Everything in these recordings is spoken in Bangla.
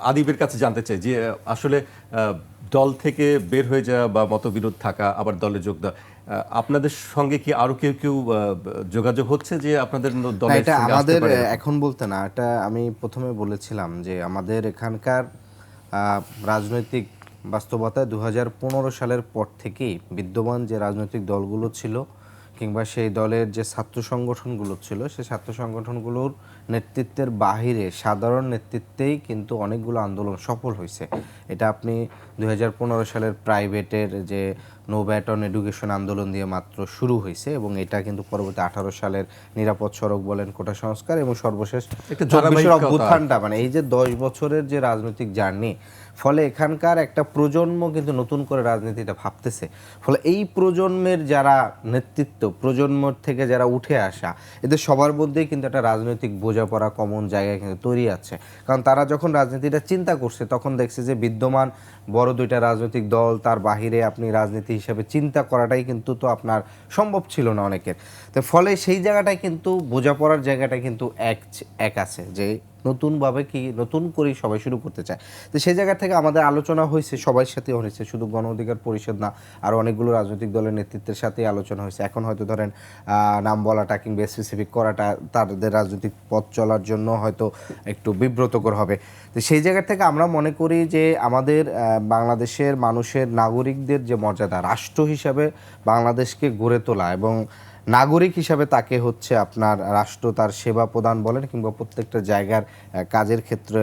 আদিবের কাছে জানতে চাই যে আসলে দল থেকে বের হয়ে যাওয়া বা মতবিরোধ থাকা আবার দলে যোগ দেওয়া, আপনাদের সঙ্গে কি আরো কেউ কেউ যোগাযোগ হচ্ছে যে আপনাদের না, দলের এটা সঙ্গে আসতে আমাদের পারে এরকম? এখন বলতে না, এটা আমি প্রথমে বলেছিলাম যে আমাদের এখানকার রাজনৈতিক বাস্তবতায় 2015 সালের পর থেকেই বিদ্যমান যে রাজনৈতিক দলগুলো ছিল কিংবা সেই দলের যে ছাত্র সংগঠনগুলো ছিল সেই ছাত্র সংগঠনগুলোর নেতৃত্বের বাহিরে সাধারণ নেতৃত্বেই কিন্তু অনেকগুলো আন্দোলন সফল হয়েছে। এটা আপনি 2015 সালের প্রাইভেটের যে নো ব্যাট অন এডুকেশন আন্দোলন দিয়ে মাত্র শুরু হয়েছে এবং এটা কিন্তু পরবর্তী 18 সালের নিরাপদ সড়ক বলেন, কোটা সংস্কার এবং সর্বশেষ একটা 24-এর ধারাবাহিকতা অভ্যুত্থানটা, মানে এই যে 10 বছরের যে রাজনৈতিক জার্নি, ফলে এখানকার একটা প্রজন্ম কিন্তু নতুন করে রাজনীতিটা ভাবতেছে। ফলে এই প্রজন্মের যারা নেতৃত্ব, প্রজন্ম থেকে যারা উঠে আসা, এদের সবার মধ্যেই কিন্তু একটা রাজনৈতিক বোঝাপড়া কমন জায়গায় কিন্তু তৈরি আছে। কারণ তারা যখন রাজনীতিটা চিন্তা করছে তখন দেখছে যে বিদ্যমান বড় দুইটা রাজনৈতিক দল, তার বাহিরে আপনি রাজনীতি হিসাবে চিন্তা করাটাই কিন্তু তো আপনার সম্ভব ছিল না অনেকের। তো ফলে সেই জায়গাটায় কিন্তু বোঝাপড়ার জায়গাটা কিন্তু এক আছে যে নতুনভাবে কি নতুন করেই সবাই শুরু করতে চায়। তো সেই জায়গা থেকে আমাদের আলোচনা হয়েছে, সবার সাথে হয়েছে, শুধু গণ অধিকার পরিষদ না, আর অনেকগুলো রাজনৈতিক দলের নেতৃত্বের সাথেই আলোচনা হয়েছে। এখন হয়তো ধরেন নাম বলাটা কিংবা স্পেসিফিক করাটা তাদের রাজনৈতিক পথ চলার জন্য হয়তো একটু বিব্রতকর হবে। তো সেই জায়গা থেকে আমরা মনে করি যে আমাদের বাংলাদেশের মানুষের, নাগরিকদের যে মর্যাদা, রাষ্ট্র হিসাবে বাংলাদেশকে গড়ে তোলা এবং নাগরিক হিসাবে তাকে হচ্ছে আপনার রাষ্ট্র তার সেবা প্রদান বলেন কিংবা প্রত্যেকটা জায়গার কাজের ক্ষেত্রে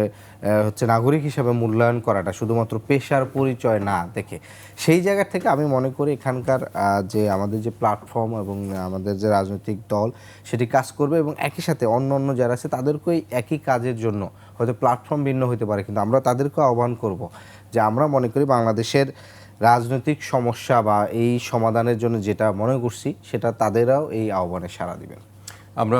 হচ্ছে নাগরিক হিসাবে মূল্যায়ন করাটা শুধুমাত্র পেশার পরিচয় না দেখে, সেই জায়গা থেকে আমি মনে করি এখানকার যে আমাদের যে প্ল্যাটফর্ম এবং আমাদের যে রাজনৈতিক দল সেটি কাজ করবে এবং একই সাথে অন্য অন্য যারা আছে তাদেরকেও একই কাজের জন্য, হয়তো প্ল্যাটফর্ম ভিন্ন হতে পারে কিন্তু আমরা তাদেরকেও আহ্বান করব যে আমরা মনে করি বাংলাদেশের রাজনৈতিক সমস্যা বা এই সমাধানের জন্য যেটা মনে করছি সেটা তাদেরাও এই আহ্বানে সাড়া দিবেন। আমরা